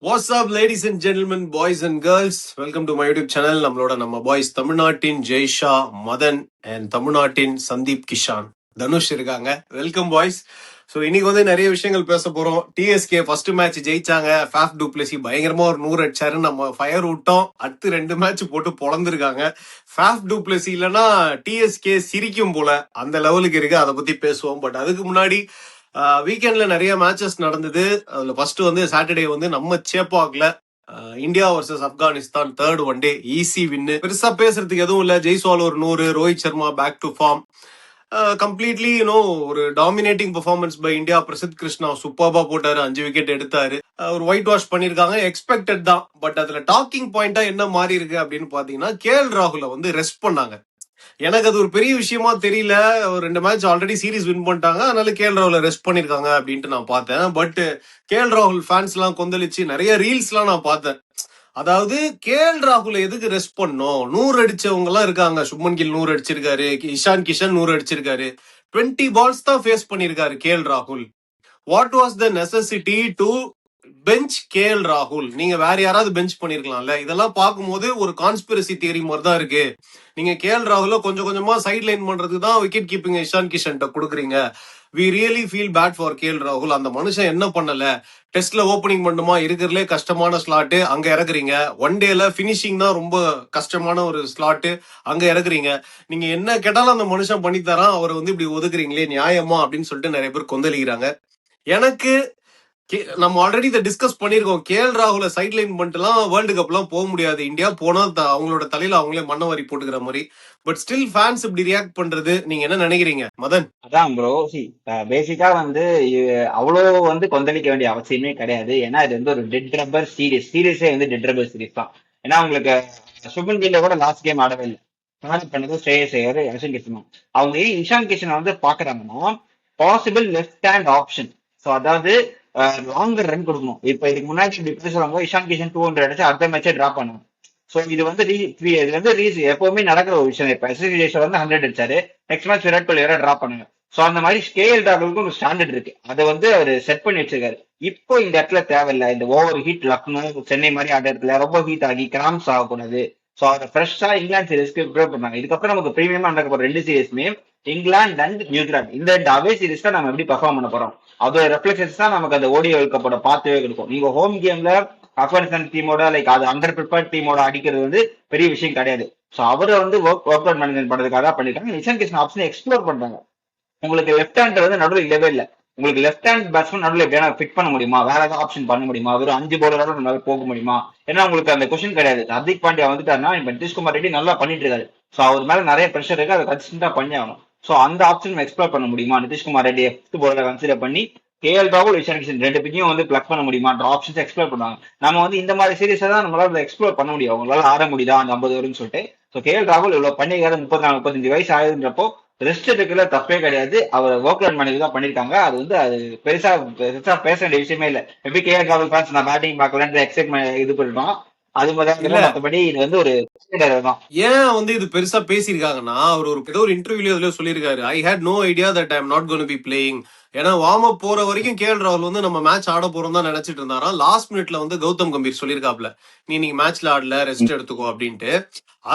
What's up ladies and gentlemen, boys and girls, welcome to my YouTube channel. நம்ம boys தமிழ்நாட்டின் Jay Shah, Madan and தமிழ்நாட்டின் சந்தீப் கிஷான், தனுஷ் இருக்காங்க. Welcome boys. So இன்னைக்கு வந்து நிறைய விஷயங்கள் பேச போறோம். டிஎஸ்கே ஃபர்ஸ்ட் மேட்ச் ஜெயிச்சாங்க. ஃபேஃப் டூப்ளசி பயங்கரமா ஒரு 100 அடிச்சாரு. நம்ம ஃபயர் விட்டோம். அடுத்து 2 மேட்ச் போட்டு பொழந்திருக்காங்க. ஃபேஃப் டூப்ளசி இல்லைன்னா டிஎஸ்கே சிரிக்கும் போல, அந்த லெவலுக்கு இருக்கு. அதை பத்தி பேசுவோம். பட் அதுக்கு முன்னாடி வீக்கெண்ட்ல நிறைய மேட்சஸ் நடந்தது. அதுல ஃபர்ஸ்ட் வந்து சாட்டர்டே வந்து நம்ம சேப்பாக்ல India versus Afghanistan third one day easy win. பெருசா பேசுறதுக்கு எதுவும் இல்ல. ஜெய்ஸ்வால் ஒரு 100, Rohit Sharma back to form, completely ஒரு dominating performance by India. Prasidh Krishna சூப்பர்பா போட்டாரு, 5 விக்கெட் எடுத்தாரு. ஒரு ஒயிட் வாஷ் பண்ணிருக்காங்க, எக்ஸ்பெக்டட் தான். பட் அதுல டாக்கிங் பாயிண்டா என்ன மாறி இருக்கு அப்படின்னு பாத்தீங்கன்னா, கேஎல் ராகுல வந்து ரெஸ்ட் பண்ணாங்க. எனக்கு அது ஒரு பெரிய விஷயமா தெரியல. ஒரு 2 மேட்ச் ஆல்ரெடி சீரிஸ் வின் பண்ணிட்டாங்க, அதனால கேஎல் ராகுல ரெஸ்ட் பண்ணிருக்காங்க அப்படின்ட்டு நான் பார்த்தேன். பட் கேஎல் ராகுல் ஃபேன்ஸ் எல்லாம் கொந்தளிச்சு நிறைய ரீல்ஸ் எல்லாம் நான் பார்த்தேன். அதாவது கேஎல் ராகுல எதுக்கு ரெஸ்ட் பண்ணும்? 100 அடிச்சவங்க எல்லாம் இருக்காங்க. சுப்மன் கில் 100 அடிச்சிருக்காரு, இஷான் கிஷன் 100 அடிச்சிருக்காரு. 20 பால்ஸ் தான் ஃபேஸ் பண்ணிருக்காரு கேஎல் ராகுல். What was the necessity to bench KL ராகுல்? நீங்க வேற யாராவது பெஞ்ச் பண்ணிருக்கலாம்ல. இதெல்லாம் பார்க்கும்போது ஒரு கான்ஸ்பிரசி தியரி மாதிரி தான் இருக்கு. நீங்க கேஎல் ராகுல கொஞ்சம் கொஞ்சமா சைட் லைன் பண்றதுக்கு தான் விக்கெட் கீப்பிங் இஷான் கிஷன் கொடுக்குறீங்க. We really feel bad for KL ராகுல். அந்த மனுஷன் என்ன பண்ணல? டெஸ்ட்ல ஓப்பனிங் பண்ணுமா, இருக்கிறதுலே கஷ்டமான ஸ்லாட்டு அங்க இறக்குறீங்க. ஒன் டேல பினிஷிங் தான் ரொம்ப கஷ்டமான ஒரு ஸ்லாட்டு, அங்க இறக்குறீங்க. நீங்க என்ன கேட்டாலும் அந்த மனுஷன் பண்ணித்தரான். அவரை வந்து இப்படி ஒதுக்குறீங்களே, நியாயமா அப்படின்னு சொல்லிட்டு நிறைய பேர் கொந்தளிக்கிறாங்க. எனக்கு நம்ம ஆல்ரெடி இதை டிஸ்கஸ் பண்ணிருக்கோம். கேஎல் ராகுல சைட் லைன் பண்ணிட்டுலாம் வேர்ல்டு கப் எல்லாம் போக முடியாது. இந்தியா போனா அவங்களோட தலையில அவங்களே மண்ணவாரி போட்டுக்கிற மாதிரி. பட் ஸ்டில் ஃபேன்ஸ் இப்படி ரியாக்ட் பண்றது, நீங்க என்ன நினைக்கிறீங்க மதன்? அதான் ப்ரோ, பேசிக்கா வந்து அவ்வளோ வந்து கொந்தளிக்க வேண்டிய அவசியமே கிடையாது. ஏன்னா இது வந்து ஒரு டெட் ரப்பர் சீரீஸே வந்து டெட் ரப்பர் சீரீஸ் தான். ஏன்னா உங்களுக்கு சுப்மன் கில்ல கூட லாஸ்ட் கேம் ஆடவே இல்லை. பண்ணது ஸ்ரேயஸ் ஐயர், இஷான் கிஷன். அவங்க இஷான் கிஷனை வந்து பாக்குறாங்கன்னா possible left hand option. So அதாவது லாங்கர் ரன் கொடுக்கணும். இப்ப இதுக்கு முன்னாடி இப்படி பேசுவாங்க, இஷான் கிஷன் 200 அடிச்சு அடுத்த மேட்சே டிராப் பண்ணுவோம். சோ இது வந்து எப்பவுமே நடக்கிற ஒரு விஷயம். இப்ப எஸ்எஸ்சி ஜெய்ஸ்வால் வந்து 100 அடிச்சாரு, நெக்ஸ்ட் மேட்ச் விராட் கோலி வேற டிராப் பண்ணுங்க. சோ அந்த மாதிரி கேஎல் ராகுலுக்கு ஒரு ஸ்டாண்டர்ட் இருக்கு, அதை வந்து அவர் செட் பண்ணி வச்சிருக்காரு. இப்போ இந்த இடத்துல தேவையில்லை இந்த ஓவர் ஹீட். லக்னோ, சென்னை மாதிரி ஆட்ட இடத்துல ரொம்ப ஹீட் ஆகி கிராம்ஸ் ஆகக்கூடாது. சோ அவரை ஃப்ரெஷ்ஷா இங்கிலாந்து சீரீஸ்க்கு ப்ரிப்பேர் பண்ணாங்க. இதுக்கப்புறம் நமக்கு பிரீமியமா நடக்க போற 2 சீரீஸ்மே இங்கிலாந்து அண்ட் நியூசிலாந்து. இந்த அவே சீரீஸ் தான் நம்ம எப்படி பர்ஃபார்ம் பண்ண போறோம், அதோட ரெஃப்ளெக்ஷன்ஸ் தான் நமக்கு அந்த ஓடிஐ வேர்ல்ட் கப்போட பாத்துவே இருக்கும். நீங்க ஹோம் கேம்ல ஆப்கானிஸ்தான் டீமோட அது அண்டர் ப்ரிப்பேர்ட் டீமோட அடிக்கிறது வந்து பெரிய விஷயம் கிடையாது. ஸோ அவரை வந்து ஒர்க் அவுட் மேனேஜ்மெண்ட் பண்றதுக்காக தான் பண்ணிருக்காங்க. இஷான் கிஷன் ஆப்ஷன் எக்ஸ்ப்ளோர் பண்றாங்க. உங்களுக்கு லெஃப்ட் ஹேண்ட் வந்து நடுவில் இல்லவே இல்லை. உங்களுக்கு லெஃப்ட் ஹேண்ட் பேட்ஸ்மேன் நடுவில் எப்படியா ஃபிட் பண்ண முடியுமா, வேற ஏதாவது ஆப்ஷன் பண்ண முடியுமா, வெறும் 5 பவுலரோட நம்மளால போக முடியுமா? ஏன்னா உங்களுக்கு அந்த கொஸ்டின் கிடையாது. ஹர்திக் பாண்டியா வந்துட்டாருன்னா இப்ப நிதிஷ்குமார் ரெட்டி நல்லா பண்ணிட்டு இருக்காரு. ஸோ அவர் மேல நிறைய ப்ரெஷர் இருக்கு, அதை கன்சிஸ்டன்டா பண்ணி ஆகணும். ஸோ அந்த ஆப்ஷன் எக்ஸ்ப்ளோர் பண்ண முடியுமா? நிதிஷ்குமார் ரெட்டி எஃப்த் பவுலரை கன்சிடர் பண்ணி கேஎல் ராகுல், இஷான் கிஷன் 2 பேரையும் வந்து பிளக் பண்ண முடியுமான்ற ஆப்ஷன்ஸ் எக்ஸ்ப்ளோர் பண்ணுவாங்க. நம்ம வந்து இந்த மாதிரி சீரீஸை தான் நம்மளால எக்ஸ்ப்ளோர் பண்ண முடியும். அவங்களால ஆட முடியுதா அந்த 50 ஓவர்னு சொல்லிட்டு. ஸோ கேஎல் ராகுல் இவ்வளவு பண்ணிருக்காரு, 34, 35 வயசு ஆகுதுன்றப்போ ரெஸ்ட் எடுக்கல, தப்பே கிடையாது. அவர் ஒர்க் அவுட் மேனேஜ் தான் பண்ணிருக்காங்க. அது வந்து அது பெருசா பேச வேண்டிய விஷயமே இல்லை. எப்படி கேஎல் ராகுல் ஃபேன்ஸ் நான் பேட்டிங் பார்க்கலன்ற எக்ஸைட்மெண்ட் இது பண்ணிருக்கோம். அது மத்தபடி இது வந்து ஒரு தான். ஏன் வந்து இது பெருசா பேசியிருக்காங்கன்னா, அவர் ஏதோ ஒரு இன்டர்வியூல அதுல சொல்லியிருக்காரு, I had no idea that I am not going to be playing. ஏன்னா வார்ம் அப் போற வரைக்கும் கேஎல் ராகுல் வந்து நம்ம மேட்ச் ஆட போறோம் தான் நினைச்சிட்டு இருந்தாராம். லாஸ்ட் மினிட்ல வந்து கௌதம் கம்பீர் சொல்லியிருக்காப்ல, நீங்க மேட்ச்ல ஆடல, ரெஸ்ட் எடுத்துக்கோ அப்படின்ட்டு.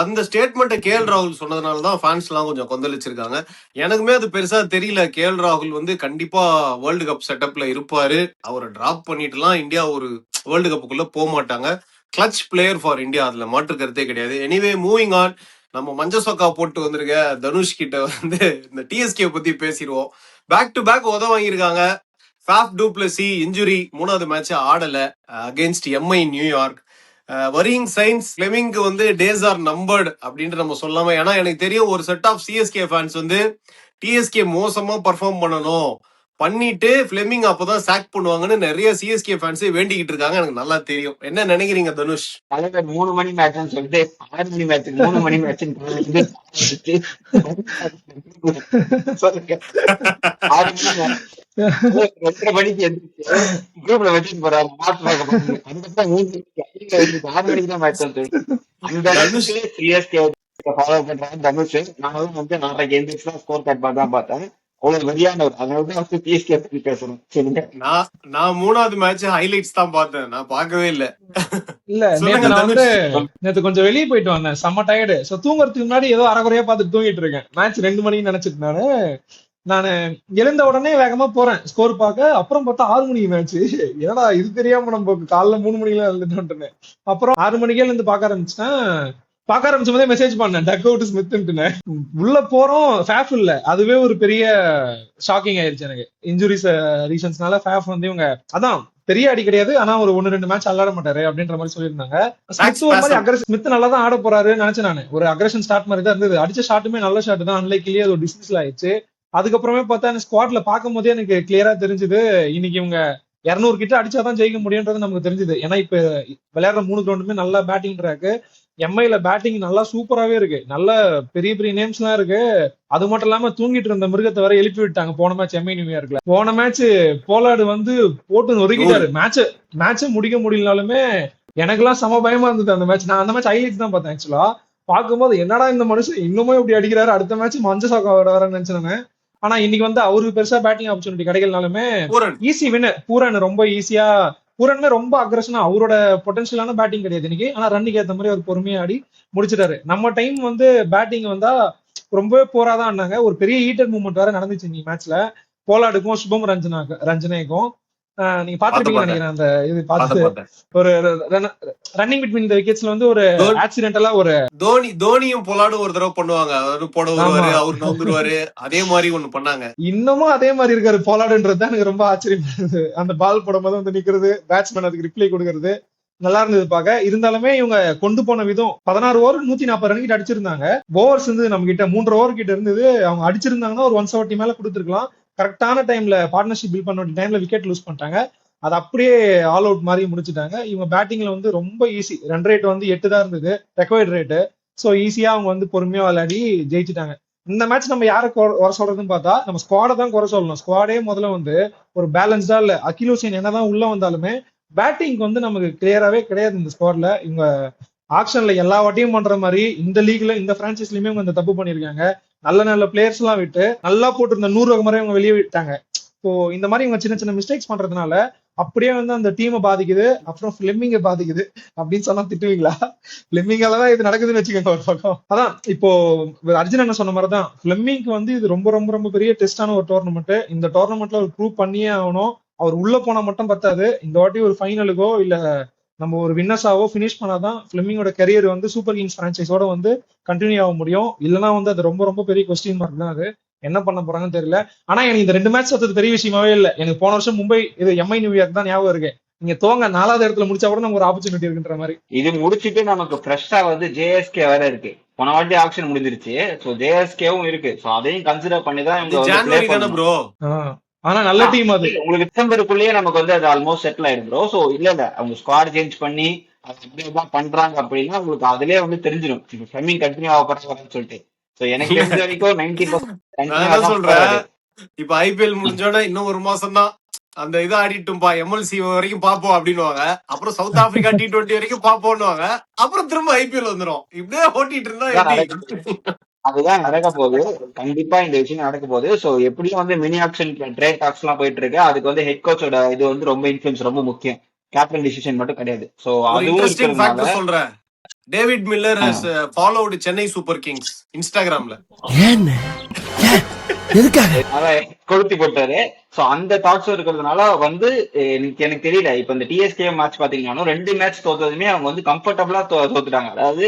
அந்த ஸ்டேட்மெண்ட்டை கேஎல் ராகுல் சொன்னதுனாலதான் ஃபேன்ஸ் எல்லாம் கொஞ்சம் கொந்தளிச்சிருக்காங்க. எனக்குமே அது பெருசா தெரியல. கேஎல் ராகுல் வந்து கண்டிப்பா வேர்ல்டு கப் செட்டப்ல இருப்பாரு. அவரை டிராப் பண்ணிட்டுலாம் இந்தியா ஒரு வேர்ல்டு கப்புக்குள்ள போக மாட்டாங்க. கிளட்ச் பிளேயர் ஃபார் இந்தியா, அதுல மாற்று கருத்தே கிடையாது. Anyway moving on. நம்ம மஞ்ச சொக்கா போட்டு வந்திருக்க தனுஷ் கிட்ட வந்து இந்த டிஎஸ்கே பத்தி பேசிடுவோம். பேக் டு பேக் உத வாங்கியிருக்காங்க. ஃபேஃப் டூப்ளசி இன்ஜுரி, 3வது மேட்ச் ஆடல against MI New York. Worrying signs ஃபிளெமிங்க்கு வந்து டேஸ் ஆர் நம்பர்டு அப்படின்ட்டு நம்ம சொல்லாம. ஏன்னா எனக்கு தெரியும் ஒரு செட் ஆஃப் சிஎஸ்கே ஃபேன்ஸ் வந்து டிஎஸ்கே மோசமா பர்ஃபார்ம் பண்ணணும் பண்ணிட்டு ஃபிளெமிங் அப்பதான் சாக் பண்ணுவாங்கன்னு நிறைய சிஎஸ்கே ஃபேன்ஸ் வேண்டிக்கிட்டு இருக்காங்க. எனக்கு நல்லா தெரியும். என்ன நினைக்கிறீங்க தனுஷ்? 3 மணி மேட்ச் சொல்லிட்டு 6 மணி மேட்ச் 3 மணி மேட்ச் 2:30 மணிக்கு குரூப்ல வச்சுட்டு போறாரு. 6 மணிக்கு தான் மேட்ச் வந்து அந்த சிஎஸ்கே ஃபாலோ பண்றாங்க தனுஷ். நான் வந்து 4 கேம் ஸ்கோர் கார்டு தான் பார்த்தேன். அவ்வளவு வெறியானவர். அதனாலதான் பிஎஸ்கே பத்தி பேசணும். சொல்லுங்க. நான் நான் 3வது மேட்ச் ஹைலைட்ஸ் தான் பார்த்தேன், நான் பார்க்கவே இல்ல. இல்ல சொல்லுங்க நேத்து நான் வந்து தனுஷ். நேத்து கொஞ்சம் வெளியே போயிட்டு வந்தேன், செம்ம டயர்டு. சோ தூங்குறதுக்கு முன்னாடி ஏதோ அரைகுறையா பார்த்துட்டு தூங்கிட்டு இருக்கேன். மேட்ச் 2 மணிக்கு நினைச்சிட்டு நானு எழுந்த உடனே வேகமா போறேன் ஸ்கோர் பார்க்க. அப்புறம் பார்த்தா 6 மணிக்கு மேட்ச். என்னடா இது தெரியாம நம்ம காலைல 3 மணிக்கெல்லாம் எழுந்துட்டோன்னு. அப்புறம் 6 மணிக்கே இருந்து பார்க்க ஆரம்பிச்சிட்டேன். பார்க்க ஆரம்பிச்சும் போதே மெசேஜ் பண்ணேன், டக் அவுட் ஸ்மித்ன்னு. உள்ள போறோம், ஃபேஃப் இல்ல. அதுவே ஒரு பெரிய ஷாக்கிங் ஆயிருச்சு எனக்கு. இன்ஜுரிஸ் ரீசன்ஸ்னால ஃபேஃப் வந்து இவங்க அதான் பெரிய அடி கிடையாது, ஆனா ஒரு 1-2 மேட்ச் விளையாட மாட்டாரு அப்படின்ற மாதிரி சொல்லியிருந்தாங்க. ஸ்மித் ஒரு மாதிரி அக்ரஸ் ஸ்மித் நல்லா தான் ஆட போறாருன்னு நினைச்சேன் நானு. ஒரு அக்ரஷன் ஸ்டார்ட் மாதிரி தான் இருந்தது. அடிச்ச ஷாட்டுமே நல்ல ஷாட் தான், அன்லைக்கிலேயே அது ஒரு டிஸ்மிஸ்ல ஆயிடுச்சு. அதுக்கப்புறமே பார்த்தா எனக்கு ஸ்குவாட்ல பார்க்கும் போதே எனக்கு கிளியரா தெரிஞ்சுது, இன்னைக்கு இவங்க 200 கிட்ட அடிச்சாதான் ஜெயிக்க முடியும்ன்றது நமக்கு தெரிஞ்சுது. ஏன்னா இப்ப விளையாடுற 3 கிரவுண்டுமே நல்லா பேட்டிங் ட்ராக்கு. எம்ஐல பேட்டிங் நல்லா சூப்பராவே இருக்கு, நல்ல பெரிய பெரிய நேம்ஸ் எல்லாம் இருக்கு. அது மட்டும் இல்லாம தூங்கிட்டு இருந்த மிருகத்தை வர எழுப்பி விட்டாங்க போன மேட்ச் எம்ஐ நியூ இயர்ல. போன மேட்ச் போலார்டு வந்து போட்டு நொறுக்கிட்டாரு. மேட்ச் முடிக்க முடியலனாலுமே எனக்கெல்லாம் செம பயமா இருந்தது அந்த மேட்ச். நான் அந்த மேட்ச் ஹைலைட்ஸ் தான் பார்த்தேன் ஆக்சுவலா. பார்க்கும்போது என்னடா இந்த மனுஷன் இன்னுமே இப்படி அடிக்கிறாரு, அடுத்த மேட்ச் மஞ்ச சாக்கா வரன்னு நினைச்சேன். ஆனா இன்னைக்கு வந்து அவருக்கு பெருசா பேட்டிங் ஆப்பர்ச்சுனிட்டி கிடைக்கலனாலுமே பூரன் ஈஸி வின். பூரன் ரொம்ப ஈஸியா, பூரன்மே ரொம்ப அக்ரஷனா, அவரோட பொட்டன்ஷியலான பேட்டிங் கிடையாது இன்னைக்கு. ஆனா ரன்னுக்கு ஏத்த மாதிரி அவர் பொறுமையா ஆடி முடிச்சிட்டாரு. நம்ம டைம் வந்து பேட்டிங் வந்தா ரொம்பவே போராதான் ஆடினாங்க. ஒரு பெரிய ஹீட்டர் மூவ்மெண்ட் வேற நடந்துச்சு இன்னைக்கு மேட்ச்ல. போலார்டுக்கும் சுபம் ரஞ்சனைக்கும். நீங்க பார்த்து பாத்துருப்பீங்கன்னு பார்த்தேன் நினைக்கிறேன். அந்த இது பார்த்து பார்த்தேன். ஒரு ரன்னிங் பிட்வீன் இந்த விக்கெட்ஸ்ல வந்து ஒரு தோ- ஆக்சிடென்டலா ஒரு தோனியும் பொலாடும் ஒரு தடவை பண்ணுவாங்க, அவரு போட ஆமா வருவாரு, அவரு நவுந்துருவாரு, அதே மாதிரி ஒண்ணு பண்ணாங்க. இன்னமும் அதே மாதிரி இருக்காரு போலாடுன்றது தான் எனக்கு ரொம்ப ஆச்சரியமா இருந்தது. அந்த பால் போடும்போது வந்து நிக்கிறது, பேட்ஸ்மேன் அதுக்கு ரிப்ளை கொடுக்கறது நல்லா இருந்தது பார்க்க. இருந்தாலுமே இவங்க கொண்டு போன விதம், 16 ஓவர் 140 ரன் கிட்ட அடிச்சிருந்தாங்க. ஓவர்ஸ் இருந்தது நம்ம கிட்ட 3.5 ஓவர் கிட்ட இருந்தது. அவங்க அடிச்சிருந்தாங்கன்னா ஒரு 170 மேல கொடுத்துருக்கலாம். கரெக்டான டைம்ல பார்ட்னர்ஷிப் பில்ட் பண்ண வேண்டிய டைம்ல விக்கெட் லூஸ் பண்ணிட்டாங்க. அது அப்படியே ஆல் அவுட் மாதிரி முடிச்சுட்டாங்க. இவங்க பேட்டிங்ல வந்து ரொம்ப ஈஸி. ரன் ரேட் வந்து 8 தான் இருந்தது ரெக்வயர்ட் ரேட்டு. ஸோ ஈஸியா அவங்க வந்து பொறுமையா விளையாடி ஜெயிச்சுட்டாங்க. இந்த மேட்ச் நம்ம யாரை குறை சொல்றதுன்னு பார்த்தா நம்ம ஸ்குவாடை தான் குறை சொல்லணும். ஸ்குவாடே முதல்ல வந்து ஒரு பேலன்ஸ்டா இல்ல. அகில் ஹுசைன் என்னதான் உள்ள வந்தாலுமே பேட்டிங் வந்து நமக்கு கிளியராவே கிடையாது இந்த ஸ்குவாட்ல. இவங்க ஆக்ஷன்ல எல்லா வாட்டியும் பண்ற மாதிரி இந்த லீக்ல இந்த பிரான்சைஸ்லயுமே இவங்க இந்த தப்பு பண்ணிருக்காங்க. நல்ல நல்ல பிளேயர்ஸ் எல்லாம் விட்டு நல்லா போட்டிருந்த 100 ரகம் இவங்க வெளியே விட்டாங்க. இப்போ இந்த மாதிரி இவங்க சின்ன சின்ன மிஸ்டேக்ஸ் பண்றதுனால அப்படியே வந்து அந்த டீமை பாதிக்குது. அப்புறம் பிளெமிங்க பாதிக்குது அப்படின்னு சொன்னா திட்டுவீங்களா? பிளெமிங்காலதான் இது நடக்குதுன்னு வச்சுக்கோங்க ஒரு பக்கம். அதான் இப்போ அர்ஜுன் என்ன சொன்ன மாதிரிதான், பிளெமிங்க்கு வந்து இது ரொம்ப ரொம்ப ரொம்ப பெரிய டெஸ்டான ஒரு டோர்னமெண்ட். இந்த டோர்னமெண்ட்ல அவர் ப்ரூவ் பண்ணியே ஆகணும். அவர் உள்ள போனா மட்டும் பத்தாது, இந்த வாட்டி ஒரு ஃபைனலுக்கோ இல்ல நம்ம ஒரு வின்னர்ஸாவோ பினிஷ் பண்ணாதான் பிளெமிங்கோட கரியர் வந்து சூப்பர் கிங்ஸ் பிரான்சைஸோட வந்து கண்டினியூ ஆக முடியும். இல்லைன்னா வந்து அது ரொம்ப ரொம்ப பெரிய கொஸ்டின் மார்க் தான். அது என்ன பண்ண போறாங்கன்னு தெரியல. ஆனா எனக்கு இந்த 2 மேட்ச் அது பெரிய விஷயமாவே இல்லை. எனக்கு போன வருஷம் மும்பை இது எம்ஐ நியூ இயர்க் தான் ஞாபகம் இருக்கு. நீங்க தோங்க 4வது இடத்துல முடிச்சா கூட நமக்கு ஒரு ஆப்பர்ச்சுனிட்டி இருக்குன்ற மாதிரி. இது முடிச்சுட்டு நமக்கு ஃப்ரெஷ்ஷா வந்து ஜேஎஸ்கே வேற இருக்கு. போன வாட்டி ஆக்ஷன் முடிஞ்சிருச்சு. சோ ஜேஎஸ்கேவும் இருக்கு. சோ அதையும் கன்சிடர் பண்ணி தான் இவங்க வந்து ஜான்வரி தானே ப்ரோ. ஆனா நல்ல டீம் அது. உங்களுக்கு டிசம்பருக்குள்ளேயே நமக்கு வந்து அது ஆல்மோஸ்ட் செட்டில் ஆயிடும் ப்ரோ. சோ இல்ல அவங்க ஸ்குவாட் சேஞ்ச் பண்ணி அது இப்படிதான் பண்றாங்க அப்படின்னா உங்களுக்கு அதுலயே வந்து தெரிஞ்சிடும் இப்ப ஃபிளெமிங் கண்டினியூ ஆக போறாங்கன்னு சொல்லிட்டு. சோ எனக்கு தெரிஞ்ச வரைக்கும் 90% நான் என்ன சொல்றேன், இப்ப ஐபிஎல் முடிஞ்சோட இன்னும் ஒரு மாசம் தான் அந்த இதை ஆடிட்டும்பா, எம்எல்சி வரைக்கும் பாப்போம் அப்படின்னுவாங்க. அப்புறம் சவுத் ஆப்பிரிக்கா T20 வரைக்கும் பாப்போம்னுவாங்க. அப்புறம் திரும்ப ஐபிஎல் வந்துரும். இப்படியே ஓட்டிட்டு இருந்தா எப்படி? அதுதான் நடக்க போகுது. கண்டிப்பா இந்த விஷயம் நடக்க போகுது. சோ எப்படியும் வந்து மினி ஆக்ஷன் ட்ரேட் டாக்ஸ் எல்லாம் போயிட்டு இருக்கு. அதுக்கு வந்து ஹெட் கோச்சோட இது வந்து ரொம்ப இன்ஃபுளுன்ஸ் ரொம்ப முக்கியம். கேப்டன் டிசிஷன் மட்டும் கிடையாது. சோ ஒரு அதுவும் இன்ட்ரெஸ்டிங் ஃபேக்ட் இருக்கிறதுனால சொல்றேன். David Miller has followed Chennai super Kings இன்ஸ்டாகிராம்ல. அதான் கொளுத்தி போட்டாரு. சோ அந்த தாட்ஸ் இருக்கிறதுனால வந்து எனக்கு தெரியல. இப்ப இந்த டிஎஸ்கே மேட்ச் பாத்தீங்கன்னா 2 மேட்ச் தோத்ததுமே அவங்க வந்து கம்ஃபர்டபுளா தோத்துட்டாங்க. அதாவது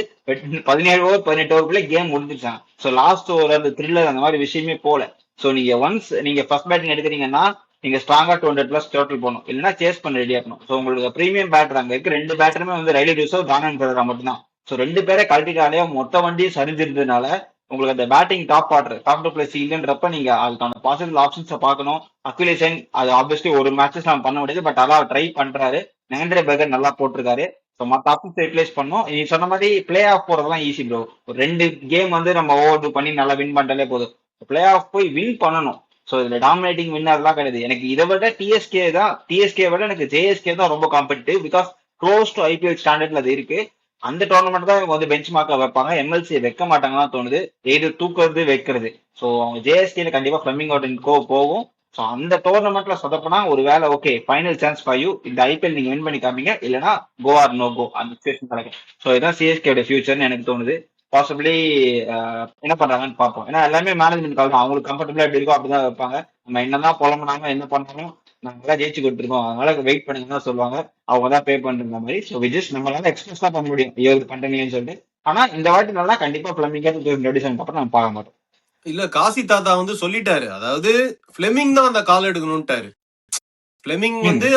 17 ஓவர் 18 ஓவருக்குள்ள கேம் முடிஞ்சிருச்சாங்க. சோ லாஸ்ட் ஓவர் அந்த த்ரில்லர் அந்த மாதிரி விஷயமே போல. சோ நீங்க ஒன்ஸ் நீங்க ஃபர்ஸ்ட் பேட்டிங் எடுக்கிறீங்கன்னா நீங்க ஸ்ட்ராங்கா 200+ டோட்டல் போகணும். இல்லைன்னா சேஸ் பண்ண ரெடியா இருக்கணும். சோ உங்களுக்கு பிரீமியம் பேட்டர் அங்க இருக்கு. 2 பேட்டருமே வந்து ரைலி டியூஸோ தானன் பெரேரா மட்டும்தான். சோ 2 பேரை கழட்டிட்டாலே மொத்த வண்டியும் சரிஞ்சிருந்ததுனால உங்களுக்கு அந்த batting top order top 2 plus இல்லைன்றப்ப நீங்க அதுக்கான பாசிபிள் ஆப்ஷன்ஸை பார்க்கணும். அக்விலேஷன் அது ஆப்வியஸ்லி ஒரு மேட்சஸ் நம்ம பண்ண முடியாது. பட் அதான் ட்ரை பண்றாரு. நேந்திர பேக்கர் நல்லா போட்டிருக்காரு. ஸோ மற்ற ஆப்ஷன்ஸ் ரிப்ளேஸ் பண்ணோம். நீ சொன்ன மாதிரி பிளே ஆஃப் போறதெல்லாம் ஈஸி ப்ரோ. ஒரு 2 கேம் வந்து நம்ம ஓவர் பண்ணி நல்லா வின் பண்ணிட்டாலே போதும். பிளே ஆஃப் போய் வின் பண்ணணும். ஸோ இதுல டாமினேட்டிங் வின்னர்லாம் கிடையாது. எனக்கு இதை விட டிஎஸ்கே விட எனக்கு ஜேஎஸ்கே தான் ரொம்ப competitive. Because close to IPL ஸ்டாண்டர்ட்ல அது இருக்கு. அந்த டோர்னமெண்ட் தான் இவங்க வந்து பெஞ்ச் மார்க்கா வைப்பாங்க. எம்எல்சி வைக்க மாட்டாங்கன்னு தோணுது. எது தூக்குறது வைக்கிறது. ஸோ அவங்க ஜேஎஸ்டில கண்டிப்பா ஃபிளமிங்கோ கோ போகும். ஸோ அந்த டோர்னமெண்ட்ல சொதப்பினா ஒரு வேலை okay final chance for you, இந்த ஐபிஎல் நீங்க வின் பண்ணி காமிங்க, இல்லைன்னா கோ ஆர் நோ கோ அந்த சுச்சுவேஷன் கிடைக்கும். ஸோ இதான் சிஎஸ்கேட ஃபியூச்சர்னு எனக்கு தோணுது. பாசிபிளி என்ன பண்றாங்கன்னு பார்ப்போம். ஏன்னா எல்லாமே மேனேஜ்மெண்ட் கால் தான். அவங்களுக்கு கம்ஃபர்டபுளா எப்படி இருக்கோ அப்படிதான் வைப்பாங்க. நம்ம என்னதான் புலம்புனாங்க என்ன பண்ணாலும் நாங்க ஜெயிச்சு கொடுத்துருக்கோம், அதனால வெயிட் பண்ணுங்கன்னு தான் சொல்லுவாங்க. அவங்க தான் பே பண்ற மாதிரி. ஸோ விஜய் நம்மளால எக்ஸ்பிரஸ் தான் பண்ண முடியும் இது பண்றீங்கன்னு சொல்லிட்டு. ஆனா இந்த வாட்டி நல்லா கண்டிப்பா பிளம்பிங்கா 2027 அப்புறம் நம்ம பார்க்க மாட்டோம். இல்ல காசி தாத்தா வந்து சொல்லிட்டாரு, அதாவது பிளெமிங் தான் அந்த கால் எடுக்கணும்ட்டாரு. பிளெமிங் வந்து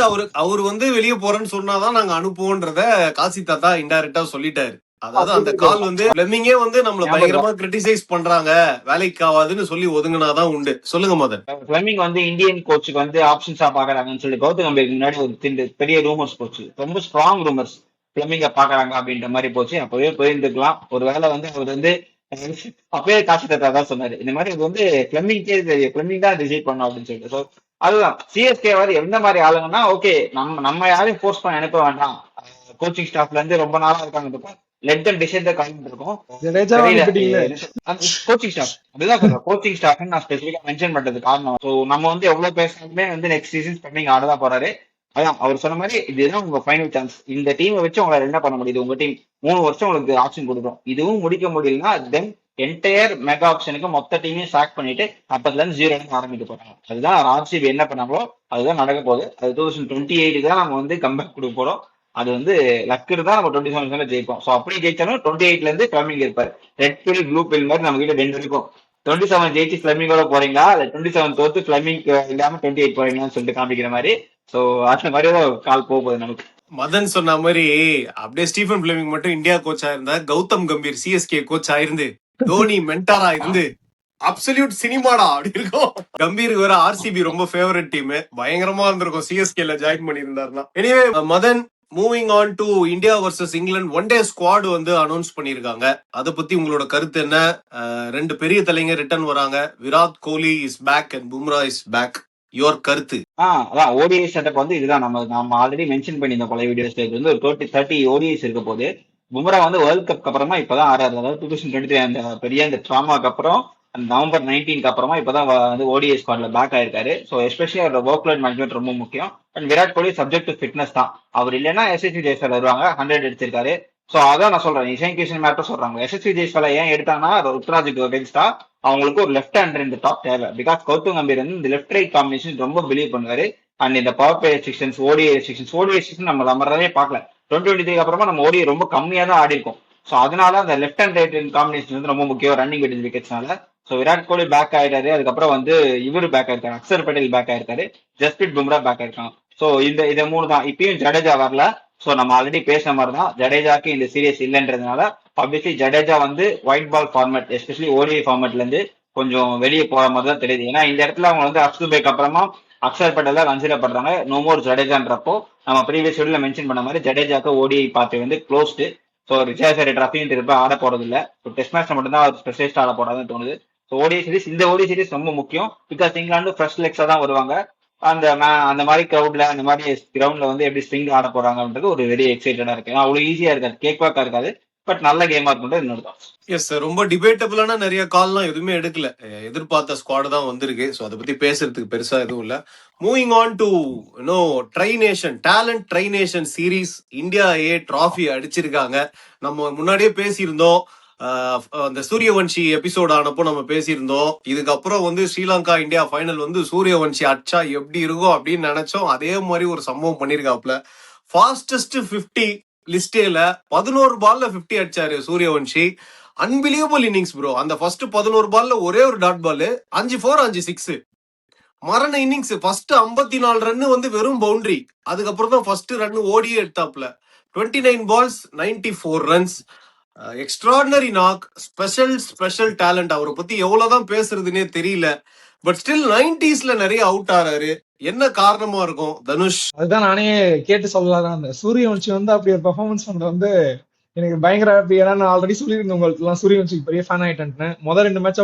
அவரு வந்து வெளியே போறேன்னு சொன்னாதான் நாங்க அனுப்புவோன்றத காசி தாத்தா இன்டைரக்டா சொல்லிட்டாரு. அதாவது அந்த கால் வந்து பிளெமிங்கே வந்து நம்மள பயங்கரமா கிரிட்டிசைஸ் பண்றாங்க, வேலைக்கு ஆகாதுன்னு சொல்லி ஒதுங்கினாதான் உண்டு. சொல்லுங்க மதன். பிளமிங் வந்து இந்தியன் கோச்சுக்கு வந்து ஆப்ஷன்ஸா பாக்குறாங்கன்னு சொல்லி கௌதம் கம்பீருக்கு முன்னாடி ஒரு பெரிய ரூமர்ஸ் போச்சு, ரொம்ப ஸ்ட்ராங் ரூமர்ஸ். பிளமிங்க பாக்குறாங்க அப்படின்ற மாதிரி போச்சு. அப்பவே போயிருந்துக்கலாம். ஒருவேளை வந்து அவர் வந்து அப்பவே காசு தத்தா தான் சொன்னாரு, இந்த மாதிரி இது வந்து பிளமிங்கே தெரியும், பிளமிங் தான் டிசைட் பண்ணும் அப்படின்னு சொல்லிட்டு. ஸோ அதுதான் சிஎஸ்கே வந்து எந்த மாதிரி ஆளுங்கன்னா ஓகே நம்ம யாரையும் ஃபோர்ஸ் பண்ண அனுப்ப வேண்டாம். கோச்சிங் ஸ்டாஃப்ல இருந்து ரொம்ப நாளா இருக்காங்க, let them decide the concept இருக்கும். கோச்சிங் ஸ்டாஃப் அதுதான் சொல்றேன், கோச்சிங் ஸ்டாஃப் நான் ஸ்பெசிஃபிக்கா மென்ஷன் பண்றது காரணம். ஸோ நம்ம வந்து எவ்வளவு பேசினாலுமே வந்து நெக்ஸ்ட் சீசன் ஸ்பெண்டிங் ஆடதான் போறாரு. அதான் அவர் சொன்ன மாதிரி இதுதான் உங்க ஃபைனல் சான்ஸ். இந்த டீமை வச்சு உங்களால என்ன பண்ண முடியுது, உங்க டீம் 3 வருஷம் உங்களுக்கு ஆப்ஷன் கொடுக்கும். இதுவும் முடிக்க முடியலன்னா தென் என்டையர் மெகா ஆப்ஷனுக்கு மொத்த டீமையும் சாக் பண்ணிட்டு அப்பத்துல இருந்து 0 ஆரம்பிக்க போறாங்க. அதுதான் ஆர்சிபி என்ன பண்ணாங்களோ அதுதான் நடக்க போகுது. அது 2028 தான் நம்ம வந்து கம்பேக் கொடுக்க போறோம். அது வந்து லக்கு தான் நம்ம 27 ஜெயிப்போம். ஸோ அப்படி ஜெயிச்சாலும் 28ல இருந்து பிளமிங் இருப்பாரு. ரெட் பில் ப்ளூ பில் மாதிரி நம்ம கிட்ட 2 இருக்கும். 27 ஜெயிச்சு பிளமிங்கோட போறீங்களா, இல்ல 27 தோத்து பிளமிங் இல்லாம 28 போறீங்களான்னு சொல்லிட்டு காமிக்கிற மாதிரி. ஸோ அந்த மாதிரி தான் கால் போகுது நமக்கு. மதன் சொன்ன மாதிரி அப்படியே ஸ்டீஃபன் பிளெமிங் மட்டும் இந்தியா கோச்சா இருந்தா, கௌதம் கம்பீர் சிஎஸ்கே கோச்சா இருந்து, தோனி மென்டாரா இருந்து அப்சல்யூட் சினிமாடா அப்படி இருக்கும். கம்பீருக்கு வேற ஆர்சிபி ரொம்ப ஃபேவரட் டீம், பயங்கரமா இருந்திருக்கும் சிஎஸ்கேல ஜாயின் பண்ணியிருந்தாருன்னா. Anyway Madan, moving on to India versus England one day squad வந்து அனௌன்ஸ் பண்ணிருக்காங்க. அதை பத்தி உங்களோட கருத்து என்ன? 2 பெரிய தலைங்க ரிட்டர்ன் வராங்க. Virat Kohli is back and Bumrah is back. Your கருத்து? அதான் ஓடிஐ செட்டப் வந்து இதுதான். நம்ம ஆல்ரெடி மென்ஷன் பண்ணியிருந்த பழைய வீடியோஸ் வந்து ஒரு 30 ஓடிஐஸ் இருக்க போது. பும்ரா வந்து வேர்ல்ட் கப் அப்புறமா இப்பதான் ஆறாரு. அதாவது 2023 அந்த பெரிய அந்த ட்ராமாக்கு அப்புறம் நவம்பர் 19 அப்புறமா இப்பதான் வந்து ஓடிஐ ஸ்குவாட்ல பேக் ஆயிருக்காரு. ஸோ எஸ்பெஷலி அவரோட ஒர்க் லோட் மேனேஜ்மெண்ட் ரொம்ப முக்கியம். And Virat Kohli subject to fitness தான். அவர் இல்லைன்னா எஸ்எஸ்வி ஜெய்ஸ்வால் வருவாங்க, 100 எடுத்திருக்காரு. ஸோ அதான் நான் சொல்றேன், இசைன் கிஷன் மேட்டர் சொல்றாங்க. எஸ்எஸ்வி ஜெய்ஸ்வாலை ஏன் எடுத்தாங்கன்னா ருத்ராஜுக்கு அகேன்ஸ்டா அவங்களுக்கு ஒரு லெஃப்ட் ஹேண்டர் இந்த டாப் தேவை. பிகாஸ் கௌதம் கம்பீர் வந்து இந்த லெஃப்ட் ரைட் காம்பினேஷன் ரொம்ப பிலீவ் பண்ணுவாரு. அண்ட் இந்த power play restrictions, ODI restriction நம்ம நம்மளே பார்க்கல. 2023 அப்புறமா நம்ம ஓடிஐ ரொம்ப கம்மியா தான் ஆடி இருக்கும். ஸோ அதனால அந்த லெஃப்ட் ஹேண்ட் ரைட் காம்பினேஷன் வந்து ரொம்ப முக்கியம் running விக்கெட்ஸ்னால. So Virat Kohli back ஆயிட்டாரு. அதுக்கப்புறம் வந்து இவரு பேக் ஆயிருக்காரு, அக்சர் பட்டேல் பேக் ஆயிருக்காரு, ஜஸ்பிரீத் பும்ரா பேக் ஆயிருக்காங்க. ஸோ இந்த 3 தான். இப்பயும் ஜடேஜா வரல. ஸோ நம்ம ஆல்ரெடி பேசின மாதிரி தான், ஜடேஜாக்கு இந்த சீரியஸ் இல்லைன்றதுனால ஆப்வியஸ்லி ஜடேஜா வந்து white ball format, especially ODI ஃபார்மேட்ல இருந்து கொஞ்சம் வெளியே போற மாதிரி தான் தெரியுது. ஏன்னா இந்த இடத்துல அவங்க வந்து அக்சுபேக்கு அப்புறமா அக்சர் பட்டேல் தான் கன்சிடர் பண்றாங்க. நோ மோர் ஜடேஜான்றப்போ நம்ம ப்ரீவியஸ் வீடியோல மென்ஷன் பண்ண மாதிரி ஜடேஜாக்கு ஓடிஐ பார்ட்டி வந்து க்ளோஸ்டு. ஸோ ரிச்சார்ட் ட்ராஃபியும் திருப்பி ஆட போறது இல்லை. கிறிஸ்மஸ் மேட்ச்ல மட்டும் தான் அவர் ஸ்பெஷலிஸ்ட் ஆட போறாதுன்னு தோணுது. ஸோ ஓடிஐ சீரிஸ், இந்த ஓடிஐ சீரிஸ் ரொம்ப முக்கியம். பிகாஸ் இங்கிலாந்து ஃபர்ஸ்ட் லெக்ஸா தான் வருவாங்க. அந்த மாதிரி கிரௌட்ல அந்த மாதிரி கிரவுண்ட்ல வந்து எப்படி ஸ்விங் ஆட போறாங்கன்றது ஒரு வெரி எக்ஸைட்டடா இருக்கு. அவ்வளவு ஈஸியா இருக்காது, கேக் வாக்கா இருக்காது, பட் நல்ல கேமா இருக்கும் என்னோட தாட்ஸ். எஸ் சார், ரொம்ப டிபேட்டபிளான நிறைய கால்லாம் எதுவுமே எடுக்கல, எதிர்பார்த்த ஸ்குவாட் தான் வந்திருக்கு. ஸோ அதை பத்தி பேசுறதுக்கு பெருசா எதுவும் இல்ல. Moving on to try nation, talent try nation series. India trophy அடிச்சிருக்காங்க. நம்ம முன்னாடியே பேசியிருந்தோம், அந்த சூரியவன்ஷி எபிசோட் ஆனப்போ நம்ம பேசியிருந்தோம். இதுக்கப்புறம் வந்து ஸ்ரீலங்கா இந்தியா ஃபைனல் வந்து சூரியவன்ஷி அடிச்சா எப்படி இருக்கும் அப்படின்னு நினைச்சோம். அதே மாதிரி ஒரு சம்பவம் பண்ணிருக்காப்ல. ஃபாஸ்டஸ்ட் 50 லிஸ்டேல 11 பால்ல 50 அடிச்சாரு சூரியவன்ஷி. Unbelievable innings bro. அந்த ஃபர்ஸ்ட் 11 பால்ல ஒரே ஒரு டாட் பால், 5 4 5 6 மரண இன்னிங்ஸ். ஃபர்ஸ்ட் 54 ரன் வந்து வெறும் பவுண்டரி. அதுக்கப்புறம் தான் ஃபர்ஸ்ட் ரன் ஓடியே எடுத்தாப்ல. 29 balls 94 runs. Extraordinary knock, special talent. அவரை பத்தி எவ்வளவுதான் பேசுறதுன்னே தெரியல. பட் ஸ்டில் 90s நிறைய அவுட் ஆறாரு. என்ன காரணமா இருக்கும் தனுஷ்? அதுதான் நானே கேட்டு சொல்லலாம். அந்த சூரியவன்ஷி வந்து அப்படி ஒரு பெர்ஃபார்மன்ஸ் பண்றது வந்து எனக்கு பயங்கர ஹாப்பி. ஏன்னா நான் ஆல்ரெடி சொல்லியிருந்தேன் உங்களுக்கு எல்லாம் சூரியவன்ஷிக்கு பெரிய ஃபேன் ஆயிட்டேன். முதல் 2 மேட்ச்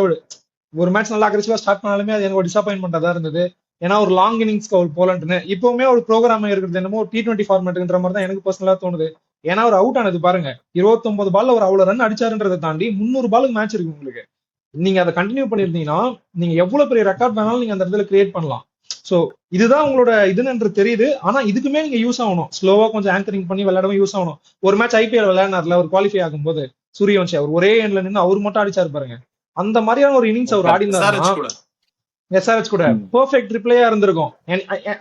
ஒரு மேட்ச் நல்லா அக்ரெசிவா ஸ்டார்ட் பண்ணாலுமே அது எனக்கு ஒரு டிசப்பாயின்மெண்டா தான் இருந்தது. ஏன்னா ஒரு லாங் இன்னிங்ஸ்க்கு அவர் போலன்ட்டுன்னு இப்பவுமே ஒரு ப்ரோக்ராம் இருக்கிறது என்னமோ T20 ஃபார்மேட்டுன்ற மாதிரி தான் எனக்கு பர்சனலா தோணுது. ஏன்னா அவர் அவுட் ஆனது பாருங்க, 29 பால்ல ஒரு அவ்வளவு ரன் அடிச்சாருன்றதை தாண்டி 300 பாலுக்கு மேட்ச் இருக்கு உங்களுக்கு. நீங்க அதை கண்டினியூ பண்ணிருந்தீங்கன்னா நீங்க எவ்வளவு பெரிய ரெக்கார்ட் வேணாலும் நீங்க அந்த இடத்துல கிரியேட் பண்ணலாம். சோ இதுதான் உங்களோட இதுன்னு தெரியுது. ஆனா இதுக்குமே நீங்க யூஸ் ஆகணும், ஸ்லோவா கொஞ்சம் ஆங்கரிங் பண்ணி விளையாடவும் யூஸ் ஆகணும். ஒரு மேட்ச் ஐபிஎல் விளையாடுனார்ல, ஒரு குவாலிஃபை ஆகும்போது சூரியவன்ஷி அவர் ஒரே எண்ட்ல நின்று அவர் மட்டும் அடிச்சாரு பாருங்க. அந்த மாதிரியான ஒரு இன்னிங்ஸ் அவர் ஆடி இருந்தாருன்னா எஸ்ஆர்எச் கூட பெர்ஃபெக்ட் ரிப்ளையா இருந்திருக்கும்.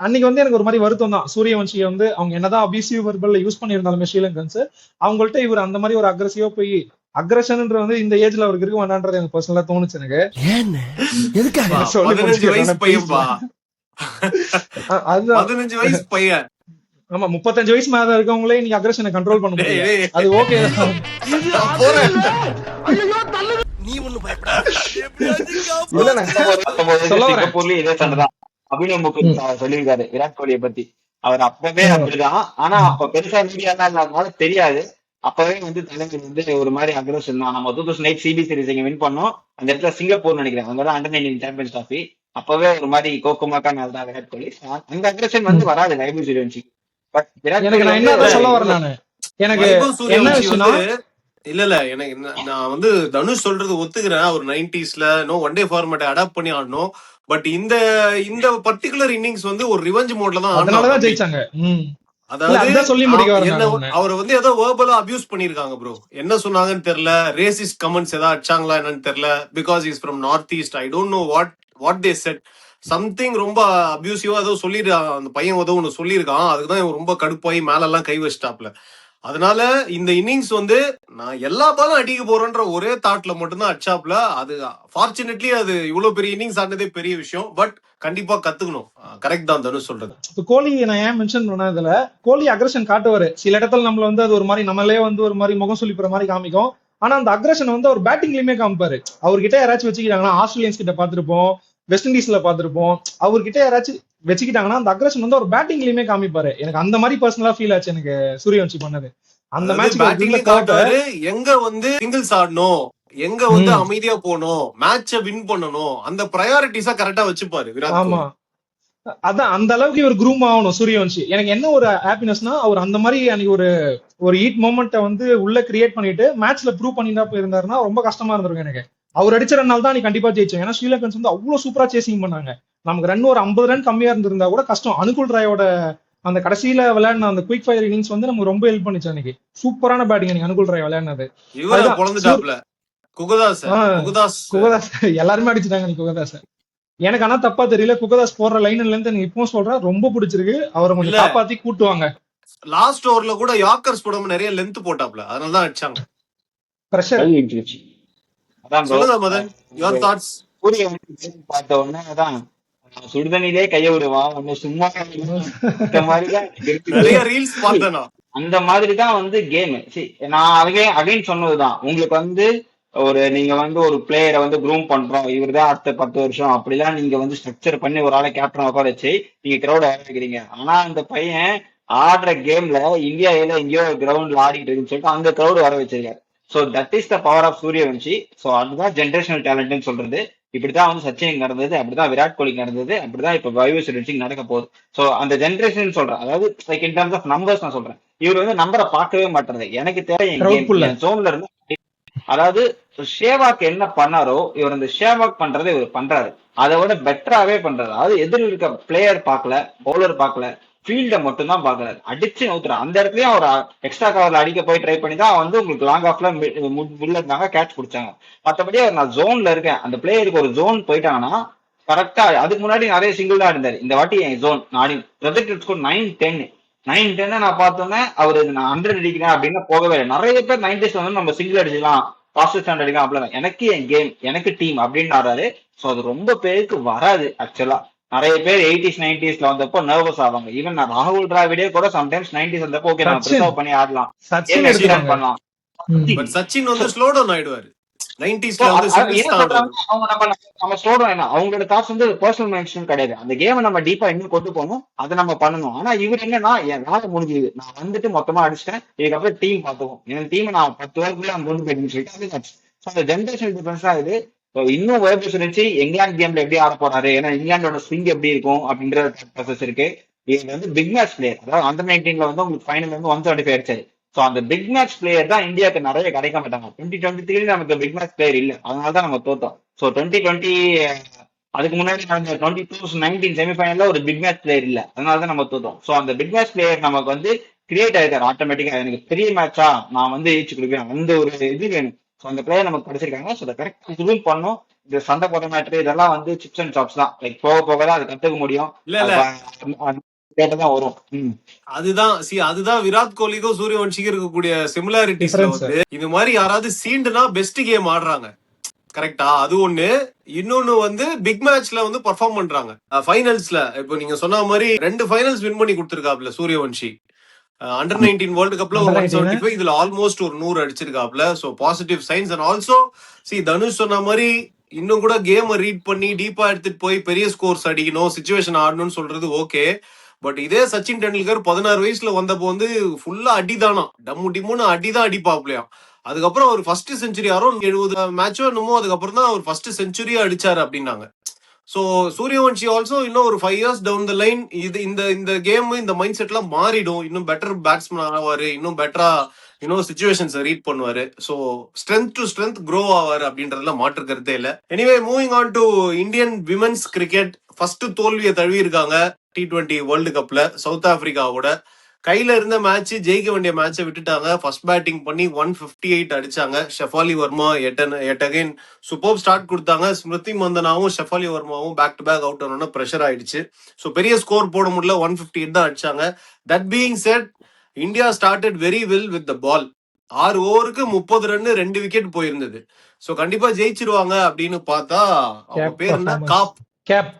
அன்னைக்கு வந்து எனக்கு ஒரு மாதிரி வருத்தம் தான், சூரியவன்ஷியை வந்து அவங்க என்னதான் அபியூசிவ் வெர்பல்ல யூஸ் பண்ணியிருந்தாலுமே ஸ்ரீலங்கன்ஸ், அவங்கள்ட்ட இவர் அந்த மாதிரி ஒரு அக்ரெசிவா போய் அக்ரஷன் வந்து இந்த ஏஜ்ல அவருக்கு இருக்க வேண்டான்றது எனக்கு பர்சனலா தோணுச்சு எனக்கு. ஆமா 35 வயசு மேல இருக்கவங்களே நீங்க அக்ரஷனை கண்ட்ரோல் பண்ண முடியும், அது ஓகே. அபினவ் முகுந்த் சொல்லியிருக்காரு விராட் கோலியை பத்தி. அவர் அப்பவே அப்படிதான், ஆனா அப்ப பெருசா மீடியா இல்லாதனால தெரியாது. அப்பவே வந்து தலைவர் வந்து ஒரு மாதிரி அக்ரஷன் தான். நம்ம 2008 சிபி சீரிஸ் இங்க வின் பண்ணோம், அந்த இடத்துல சிங்கப்பூர் நினைக்கிறேன், அங்கதான் அண்டர்-19 சாம்பியன்ஸ் ட்ராஃபி. அப்பவே ஒரு மாதிரி கோக்குமாக்கா நாள் தான் விராட் கோலி. அந்த அக்ரஷன் வந்து வராது வைபவ் சூரியவன்ஷி. பட் விராட் கோலி என்ன சொல்ல வரேன் நானு, எனக்கு என்ன விஷயம்னா இல்ல எனக்கு நான் வந்து தனுஷ் சொல்றது ஒத்துக்கிறேன். ஒரு 90sல ஒன் டே ஃபார்மேட்டை அடாப்ட் பண்ணி ஆடணும். பட் இந்த இந்த பர்டிகுலர் இன்னிங்ஸ் வந்து ஒரு ரிவெஞ்ச் மோட்ல தான் அதனாலதான் ஜெயிச்சாங்க. அதாவது சொல்லி அவர் வந்து ஏதோ வேர்பலா அபியூஸ் பண்ணிருக்காங்க ப்ரோ. என்ன சொன்னாங்கன்னு தெரியல, ரேசிஸ்ட் கமெண்ட்ஸ் ஏதாவது அடிச்சாங்களா என்னன்னு தெரியல. Because is from north east, I don't know what they said. Something ரொம்ப அபியூசிவா ஏதோ சொல்லிருக்கான் அந்த பையன், ஏதோ ஒண்ணு சொல்லியிருக்கான். அதுக்குதான் ரொம்ப கடுப்பாயி மேல எல்லாம் கை வச்சிட்டாப்ல. அதனால இந்த இன்னிங்ஸ் வந்து நான் எல்லா பாலும் அடிக்க போறேன்ற ஒரே தாட்ல மட்டும்தான் அடிச்சாப்ல. அது ஃபார்ச்சுனேட்லி அது இவ்வளவு பெரிய இன்னிங்ஸ் ஆனதே பெரிய விஷயம். பட் கண்டிப்பா கத்துக்கணும். கரெக்ட் தான் தனுஷ் சொல்றது. இப்ப கோலி நான் ஏன் மென்ஷன் பண்ணதுல, கோலி அக்ரஷன் காட்டுவாரு சில இடத்துல, நம்மள வந்து அது ஒரு மாதிரி நம்மளே வந்து ஒரு மாதிரி முகம் சொல்லிப்புற மாதிரி காமிக்கும். ஆனா அந்த அக்ரஷன் வந்து அவர் பேட்டிங்லயுமே காமிப்பாரு. அவர்கிட்ட யாராச்சும் வச்சுக்கிட்டாங்கன்னா, ஆஸ்திரேலியன்ஸ் கிட்ட பாத்திருப்போம், வெஸ்ட் இண்டீஸ்ல பாத்திருப்போம், அவர்கிட்ட யாராச்சும் வச்சுக்கிட்டாங்கன்னா அந்த அக்ரஷன் வந்து அவர் பேட்டிங்லயுமே காமிப்பாரு. எனக்கு அந்த மாதிரி பர்சனலா ஃபீல் ஆச்சு எனக்கு சூரியவன்ஷி பண்ணது. அந்த மேட்ச் எங்க வந்து சிங்கிள்ஸ் ஆடணும், எங்க வந்து அமைதியா போகணும், மேட்ச வின் பண்ணணும், அந்த பிரையாரிட்டிஸா கரெக்டா வச்சுப்பாரு விராட். ஆமா அதான் அந்த அளவுக்கு இவர் குரூம் ஆகணும் சூரியவன்ஷி. எனக்கு என்ன ஒரு ஹாப்பினஸ்னா, அவர் அந்த மாதிரி அன்னைக்கு ஒரு ஹீட் மொமெண்ட்டை வந்து உள்ள கிரியேட் பண்ணிட்டு மேட்ச்ல ப்ரூவ் பண்ணிட்டா போயிருந்தாருன்னா ரொம்ப கஷ்டமா இருந்திருக்கும் எனக்கு. அவர் அடிச்ச ரன்னால் தான் நீ கண்டிப்பா ஜெயிச்சோம். ஏன்னா ஸ்ரீலங்கன்ஸ் வந்து அவ்வளவு சூப்பரா சேசிங் பண்ணாங்க. நமக்கு ரன் ஒரு 50 ரன் கம்மியா இருந்திருந்தா கூட கஷ்டம். அனுகுல் ராயோட அந்த கடைசியில விளையாடின அந்த குயிக் ஃபயர் இன்னிங்ஸ் வந்து நமக்கு ரொம்ப ஹெல்ப் பண்ணிச்சு அன்னைக்கு. சூப்பரான பேட்டிங் அன்னைக்கு அனுகுல் ராய் விளையாடினது. குகதாஸ் எல்லாருமே அடிச்சுட்டாங்க அன்னைக்கு குகதாஸ். எனக்கு ஆனா தப்பா தெரியல, குகதாஸ் போடுற லைன்ல இருந்து எனக்கு இப்போ சொல்றேன் ரொம்ப பிடிச்சிருக்கு. அவரை கொஞ்சம் காப்பாத்தி கூட்டுவாங்க. லாஸ்ட் ஓவர்ல கூட யாக்கர்ஸ் போடாம நிறைய லென்த் போட்டாப்ல, அதனால தான் அடிச்சாங்க. பிரஷர் சொல்லுங்க மதன், யுவர் தாட்ஸ். பார்த்த உடனே அதான் சுடுதண்ணிலே கைய விடுவான், சும்மா அந்த மாதிரிதான் வந்து கேம். நான் அகைன் சொன்னதுதான், உங்களுக்கு வந்து நீங்க வந்து ஒரு பிளேயரை வந்து க்ரூம் பண்றோம், இவர் தான் அடுத்த 10 வருஷம் அப்படிலாம் நீங்க வந்து ஸ்ட்ரக்சர் பண்ணி ஒரு ஆளை கேப்டன் உட்கார வச்சு நீங்க கிரௌட் ஆரம்பிக்கிறீங்க. ஆனா அந்த பையன் ஆடுற கேம்ல இந்தியாவில எங்கேயோ கிரவுண்ட்ல ஆடிட்டு இருக்குன்னு சொல்லிட்டு அந்த கிரௌடு வர வச்சிருக்காரு. So that is the power of Suryavanshi. So அதுதான் ஜென்ரேஷனல் டேலண்ட்னு சொல்றது. இப்படிதான் வந்து சச்சின் நடந்தது, அப்படிதான் விராட் கோலி நடந்தது, அப்படிதான் இப்ப வைபவ் சூரியவன்ஷி நடக்க போகுது. ஸோ அந்த ஜென்ரேஷன் சொல்றேன், அதாவது like in terms of numbers நான் சொல்றேன். இவர் வந்து நம்பரை பார்க்கவே மாட்டேறது. எனக்கு தேவை ஜோன்ல இருந்து, அதாவது ஷேவாக் என்ன பண்ணாரோ இவர் அந்த ஷேவாக் பண்றதை இவர் பண்றாரு, அதை விட பெட்டராவே பண்றாரு. அதாவது எதிரில் இருக்க பிளேயர் பார்க்கல, பவுலர் பார்க்கல, ஃபீல்ட மட்டும் தான் பாக்குறாரு, அடிச்சு நவுத்துறாரு. அந்த இடத்துலயும் அவர் எக்ஸ்ட்ரா கவர்ல அடிக்க போய் ட்ரை பண்ணி தான் வந்து உங்களுக்கு லாங் ஆஃப்ல உள்ள இருந்தாங்க, கேட்ச் பிடிச்சாங்க. மற்றபடி அவர் நான் ஜோன்ல இருக்கேன், அந்த பிளேயருக்கு ஒரு ஜோன் போயிட்டாங்கன்னா கரெக்டா. அதுக்கு முன்னாடி நிறைய சிங்கிள் தான் இருந்தாரு, இந்த வாட்டி என் ஜோன் நான் ப்ரொஜெக்டட் ஸ்கோர் 9-10 நான் பார்த்தோன்னே அவரு நான் 100 அடிக்கிறேன் அப்படின்னு போகவே இல்லை. நிறைய பேர் 90s வந்து நம்ம சிங்கிள் அடிச்சுக்கலாம், ஃபாஸ்ட் ஸ்டாண்ட் அடிக்கலாம், அப்படிலாம் எனக்கு என் கேம் எனக்கு டீம் அப்படின்னு ஆடுறாரு. ஸோ அது ரொம்ப பேருக்கு வராது ஆக்சுவலா. நிறைய பேர் 80s 90s வந்தப்போ நர்வஸ் ஆவாங்க. ஈவன் நான் ராகுல் டிராவிடே கூட சம்டைம்ஸ் 90s வந்தப்போ ஓகே நம்ம ப்ரிசர்வ் பண்ணி ஆடலாம், பண்ணலாம். பட் சச்சின் வந்து ஸ்லோ டவுன் ஆயிடுவாரு 90s. நம்ம ஸ்லோ டவுன், அவங்களோட தாட்ஸ் வந்து பர்சனல் மென்ஷன் கிடையாது. அந்த கேமை நம்ம டீப்பா இன்னும் கொண்டு போகணும், அதை நம்ம பண்ணணும். ஆனா இவர் என்னன்னா, என் வேலை முடிஞ்சுது, நான் வந்துட்டு மொத்தமா அடிச்சிட்டேன், இதுக்கப்புறம் டீம் பார்த்துக்கும், என் டீம் நான் 10 பேருக்குள்ள அங்க கொண்டு போயிட்டு சொல்லிட்டு அந்த ஜென்ரேஷன் டிஃபரன்ஸா இது. இன்னும் வைபவ் சூரியவன்ஷி இங்கிலாந்து கேம்ல எப்படி ஆட போறாரு, ஏன்னா இங்கிலாந்தோட ஸ்விங் எப்படி இருக்கும் அப்படின்ற ப்ராசஸ் இருக்கு. இது வந்து பிக் மேட்ச் பிளேயர், அதாவது அண்டர் 19 வந்து உங்களுக்கு ஃபைனல் வந்து 175 அடிச்சாரு. ஸோ அந்த பிக் மேட்ச் பிளேயர் தான் இந்தியாவுக்கு நிறைய கிடைக்க மாட்டாங்க. 2023 நமக்கு பிக் மேட்ச் பிளேயர் இல்லை, அதனால தான் நம்ம தோத்தோம். ஸோ 2020 அதுக்கு முன்னாடி நடந்த 2019 செமிஃபைனல்ல ஒரு பிக் மேட்ச் பிளேயர் இல்லை, அதனால தான் நம்ம தோத்தோம். ஸோ அந்த பிக் மேட்ச் பிளேயர் நமக்கு வந்து கிரியேட் ஆயிருக்காரு ஆட்டோமேட்டிக்கா. எனக்கு பெரிய மேட்சா நான் வந்து ஜெயிச்சு கொடுப்பேன், அந்த ஒரு இது வேணும். ஸோ அந்த பிளேயர் நமக்கு கிடைச்சிருக்காங்க. ஸோ அதை கரெக்டாக ஷெட்யூல் பண்ணோம். இந்த சண்டை போடுற மேட்ரு இதெல்லாம் வந்து சிப்ஸ் அண்ட் சாப்ஸ் தான். லைக் போக போக தான் அதை கத்துக்க முடியும். இல்ல இல்ல கேட்டதான் வரும். அதுதான் விராட் கோலிக்கும் சூரியவன்ஷிக்கும் இருக்கக்கூடிய சிமிலாரிட்டிஸ்ல டிஃபரன்ஸ் வந்து இது மாதிரி யாராவது சீண்டுனா பெஸ்ட் கேம் ஆடுறாங்க. கரெக்டா? அது ஒண்ணு. இன்னொன்னு வந்து பிக் மேட்ச்ல வந்து பெர்ஃபார்ம் பண்றாங்க. ஃபைனல்ஸ்ல இப்போ நீங்க சொன்ன மாதிரி 2 ஃபைனல்ஸ் வின் பண்ணி கொடுத்திருக்காப்ல சூரியவன்ஷி. அண்டர் 19 வேர்ல்டு கப்ல ஒரு அண்டர் 19 175, இதுல ஆல்மோஸ்ட் ஒரு 100 அடிச்சிருக்காப்ல. So positive signs. And also Dhanush சொன்ன மாதிரி இன்னும் கூட கேம் ரீட் பண்ணி டீப்பா எடுத்துட்டு போய் பெரிய ஸ்கோர்ஸ் அடிக்கணும், சிச்சுவேஷன் ஆடணும்னு சொல்றது ஓகே. பட் இதே சச்சின் டெண்டுல்கர் 16 வயசுல வந்தப்போ வந்து ஃபுல்லா அடிதானா, டம்மு டிம்முன்னு அடிதான் அடிப்பாப்லையாம். அதுக்கப்புறம் அவர் ஃபர்ஸ்ட் செஞ்சுரி அரௌண்ட் 70 மேட்சோ என்னமோ, அதுக்கப்புறம் தான் அவர் ஃபர்ஸ்ட் செஞ்சுரியா அடிச்சாரு அப்படின்னாங்க. சோ சூரியவன்ஷி ஆல்சோ இன்னும் ஒரு 5 இயர்ஸ் டவுன் த லைன் இது இந்த இந்த கேம் இந்த மைண்ட் செட்லாம் மாறிடும். இன்னும் பெட்டர் பேட்ஸ்மேன் ஆவாரு, இன்னும் பெட்டரா இன்னும் சிச்சுவேஷன்ஸ் ரீட் பண்ணுவாரு. So strength to strength grow ஆவாரு அப்படின்றதுல மாற்று கருத்தே இல்ல. Anyway moving on to Indian women's cricket. First தோல்வியை தழுவி இருக்காங்க T20 வேர்ல்டு கப்ல சவுத் ஆப்பிரிக்காவோட. கையில இருந்த மேட்ச், ஜெயிக்க வேண்டிய மேட்சை விட்டுட்டாங்க. ஃபர்ஸ்ட் பேட்டிங் பண்ணி 158 அடிச்சாங்க. Shafali Verma yet again super start கொடுத்தாங்க. ஸ்மிருதி மந்தனாவும் ஷெஃபாலி வர்மாவும் பேக் டு பேக் அவுட் ஆனோன்னா ப்ரெஷர் ஆயிடுச்சு. ஸோ பெரிய ஸ்கோர் போட முடியல, 158 தான் அடிச்சாங்க. That being set, India started very well with the ball. 6 ஓவருக்கு 30 ரன், 2 விக்கெட் போயிருந்தது. ஸோ கண்டிப்பா ஜெயிச்சிருவாங்க அப்படின்னு பார்த்தா அவங்க பேர் என்ன, கேப்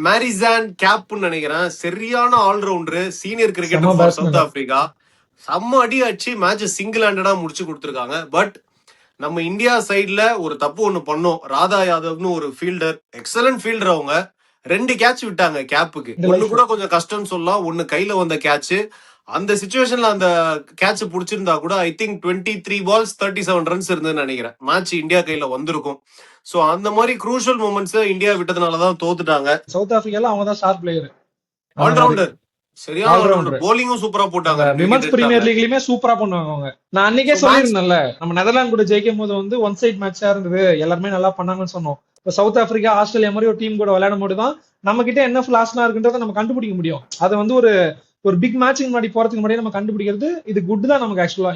மேரிசான் கேப்னு நினைக்கிறேன். சரியான all rounder, senior cricketer for South Africa. செம்ம அடி அடிச்சு மேட்ச் சிங்கிள் ஹேண்டடா முடிச்சு கொடுத்துருக்காங்க. பட் நம்ம இந்தியா சைட்ல ஒரு தப்பு ஒண்ணு பண்ணோம். ராதா யாதவ்னு ஒரு ஃபீல்டர், எக்ஸலன்ட் ஃபீல்டர். அவங்க 2 கேட்ச் விட்டாங்க கேப்புக்கு. ஒண்ணு கூட கொஞ்சம் கஷ்டம் சொல்லலாம், ஒண்ணு கையில வந்த கேட்ச். அந்த சிச்சுவேஷன்ல அந்த கேட்ச் புடிச்சிருந்தா கூட ஐ திங்க் 23 balls 37 runs இருந்ததுன்னு நினைக்கிறேன். மேட்ச் இந்தியா கையில வந்திருக்கும். சோ அந்த மாதிரி குரூஷியல் மூமெண்ட்ஸ் இந்தியா விட்டதுனாலதான் தோத்துட்டாங்க. சவுத் ஆப்பிரிக்கால அவங்க தான் ஸ்டார் பிளேயர், ஆல்ரவுண்டர், சரியான ஆல்ரவுண்டர். போலிங்கும் சூப்பரா போட்டாங்க. விமென்ஸ் பிரீமியர் லீக்லயுமே சூப்பரா பண்ணுவாங்க அவங்க. நான் அன்னைக்கே சொல்லியிருந்தேன்ல, நம்ம நெதர்லாந்து கூட ஜெயிக்கும் போது வந்து ஒன் சைட் மேட்சா இருந்தது, எல்லாருமே நல்லா பண்ணாங்கன்னு சொன்னோம். இப்போ சவுத் ஆப்பிரிக்கா ஆஸ்திரேலியா மாதிரி ஒரு டீம் கூட விளையாடும் போது தான் நம்ம கிட்ட என்ன ஃபிளாஸ்னா இருக்குன்றத நம்ம கண்டுபிடிக்க முடியும். அதை வந்து ஒரு பிக் மேட்சிங் முன்னாடி போறதுக்கு முன்னாடி நம்ம கண்டுபிடிக்கிறது இது குட் தான் நமக்கு. ஆக்சுவலா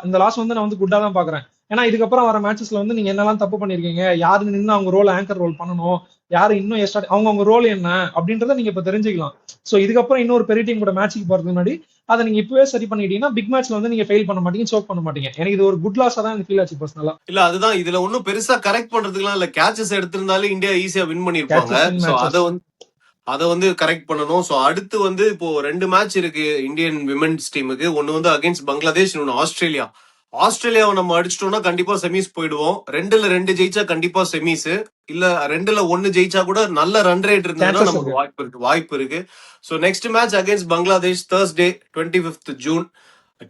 இந்த லாஸ் வந்து நான் வந்து குட்டா தான் பாக்குறேன். ஏன்னா இதுக்கப்புறம் வர மேட்சஸ்ல வந்து நீங்க என்னெல்லாம் தப்பு பண்ணிருக்கீங்க, யாரு நின்று அவங்க ரோல் ஆங்கர் ரோல் பண்ணணும், யாரு இன்னும் அவங்க ரோல் என்ன அப்படின்றத நீங்க இப்ப தெரிஞ்சுக்கலாம். சோ இதுக்கப்புறம் இன்னொரு பெரிய டீம் கூட மேட்சுக்கு போறதுக்கு முன்னாடி அதை நீங்க இப்பவே சரி பண்ணிட்டீங்கன்னா பிக் மேட்ச்ல வந்து நீங்க ஃபெயில் பண்ண மாட்டீங்க, சோக் பண்ண மாட்டீங்க. எனக்கு இது ஒரு குட் லாஸா தான் எனக்கு ஃபீல் ஆச்சு பர்சனலா. இல்ல அதுதான், இதுல ஒன்னும் பெருசா கரெக்ட் பண்றதுக்குலாம் இல்ல. கேட்சஸ் எடுத்திருந்தாலே இந்தியா ஈஸியா வின் பண்ணிருப்பாங்க. அதை வந்து கரெக்ட் பண்ணணும். ஸோ அடுத்து வந்து இப்போ 2 மேட்ச் இருக்கு இந்தியன் விமென்ஸ் டீமுக்கு. ஒன்னு வந்து அகைன்ஸ்ட் பங்களாதேஷ், இன்னொன்னு ஆஸ்திரேலியா. ஆஸ்திரேலியாவை நம்ம அடிச்சிட்டோம்னா கண்டிப்பா செமிஸ் போயிடுவோம். 2ல 2 ஜெயிச்சா கண்டிப்பா செமிஸ், இல்ல 2ல 1 ஜெயிச்சா கூட நல்ல ரன் ரேட் இருந்ததுன்னா நமக்கு வாய்ப்பு இருக்கு. So next match against Bangladesh Thursday 25th June.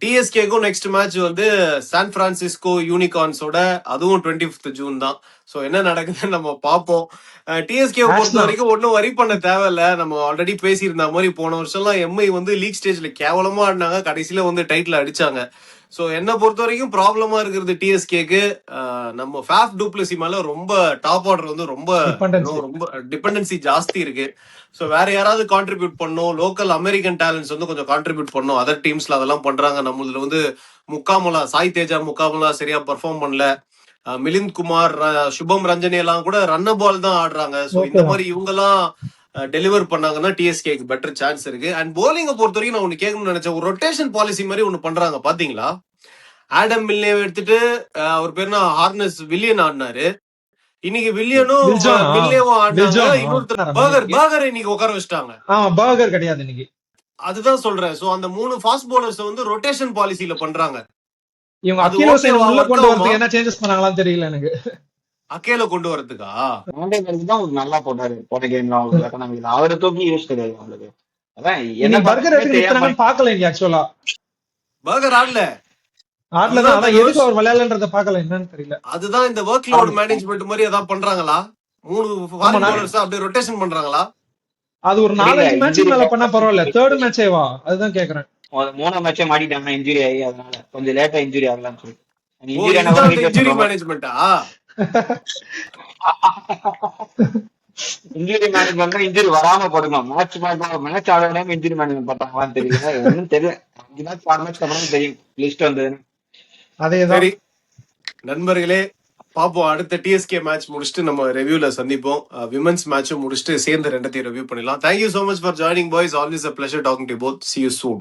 டிஎஸ்கேக்கும் நெக்ஸ்ட் மேட்ச் வந்து சான் பிரான்சிஸ்கோ யூனிகார்ன்ஸோட, அதுவும் 25th June தான். சோ என்ன நடக்குதுன்னு நம்ம பார்ப்போம். டிஎஸ்கே பொறுத்த வரைக்கும் ஒன்னும் வரி பண்ண தேவையில்ல. நம்ம ஆல்ரெடி பேசியிருந்த மாதிரி போன வருஷம்லாம் எம்ஐ வந்து லீக் ஸ்டேஜ்ல கேவலமா ஆடினாங்க, கடைசியில வந்து டைட்டில் அடிச்சாங்க. சோ என்ன பொறுத்த வரைக்கும் ப்ராப்ளமா இருக்கிறது டிஎஸ்கேக்கு நம்ம ஃபேஃப் டூப்ளசி மேல ரொம்ப டாப் ஆர்டர் வந்து ரொம்ப டிபெண்டன்சி ஜாஸ்தி இருக்கு. சோ வேற யாராவது கான்ட்ரிபியூட் பண்ணும், லோக்கல் அமெரிக்கன் டேலண்ட்ஸ் வந்து கொஞ்சம் கான்ட்ரிபியூட் பண்ணும். அதர் டீம்ஸ்ல அதெல்லாம் பண்றாங்க. நம்மளதுல வந்து முக்காமலா, சாய் தேஜா முக்காமலா சரியா பெர்ஃபார்ம் பண்ணல. மிலிந்த் குமார், சுபம் ரஞ்சனி எல்லாம் கூட ரன்ன பால் தான் ஆடுறாங்க. சோ இந்த மாதிரி இவங்க எல்லாம் டெலிவர் பண்ணாங்கன்னா டிஎஸ்கேக்கு பெட்டர் சான்ஸ் இருக்கு. அண்ட் போலிங்கை பொறுத்த வரைக்கும் நான் ஒன்னு கேட்கணும்னு நினைச்சேன். ஒரு ரொட்டேஷன் பாலிசி மாதிரி ஒன்னு பண்றாங்க பாத்தீங்களா? ஆடம் மில்னேவை எடுத்துட்டு அவர் பேர் ஹார்னஸ் வில்லியன் ஆடினாரு. இன்னைக்கு வில்லியனும் மில்னேவும் ஆடினாங்க. இன்னொருத்தர் பர்கர் இன்னைக்கு உட்கார வச்சிட்டாங்க. பர்கர் கிடையாது இன்னைக்கு. அதுதான் சொல்றேன். சோ அந்த 3 ஃபாஸ்ட் பவுலர்ஸ் வந்து ரொட்டேஷன் பாலிசில பண்றாங்க. இவங்க அகில் ஹுசைன் உள்ள கொண்டு வரதுக்கு என்ன சேஞ்சஸ் பண்ணாங்களான்னு தெரியல எனக்கு. அகேல கொண்டு வரதுக்கா தான் நல்லா போட்டாரு போன கேம்ல. அவரை தூக்கி யூஸ் கிடையாது அவங்களுக்கு. அதான் என்ன பர்கர் எடுத்து பாக்கல இங்க. ஆக்சுவலா பர்கர் ஆடல, எதுக்கு அவர் விளையாடலன்றத பாக்கல, என்னன்னு தெரியல. அதுதான் இந்த வொர்க் லோட் மேனேஜ்மெண்ட் மாதிரி ஏதாவது பண்றாங்களா? 3 ஃபாரின் பவுலர்ஸ் அப்படியே ரொட்டேஷன் பண்றாங்களா? அது ஒரு 4-5 மேட்ச் மேல பண்ணா பரவாயில்ல, 3rd மேட்சேவா? அதுதான் கேக்குறேன். மூணு மேட்சே மாட்டிட்டாங்கன்னா இன்ஜுரி ஆகி, அதனால கொஞ்சம் லேட்டா இன்ஜுரி ஆகலாம்னு சொல்லி ஓ இன்ஜுரி ஆனா இதுதான் கூட அந்த ரீப்ளேஸ் இன்ஜுரி பண்ற மாதிரி. மேனேஜ்மெண்டா? இன்ஜுரி மேனேஜ்மெண்ட் இன்ஜுரி வராம போடணும். மேட்ச் ஆட விடாம இன்ஜுரி மேனேஜ்மெண்ட் பார்த்தாங்களான்னு தெரியல, ஒன்னும் தெரியல. 5 மேட்ச் 6 மேட்ச் அப்புறம் தெரியும் லிஸ்ட் வந்ததுன்னு. அதேதான். சரி நண்பர்களே, பாப்போம். அடுத்த டிஎஸ்கே மேட்ச் முடிச்சுட்டு நம்ம ரிவ்யூல சந்திப்போம். விமன்ஸ் மேட்சும் முடிச்சுட்டு சேர்ந்து ரெண்டத்தையும் ரிவ்யூ பண்ணிடலாம். Thank you so much for joining boys. Always a pleasure talking to you both. See you soon.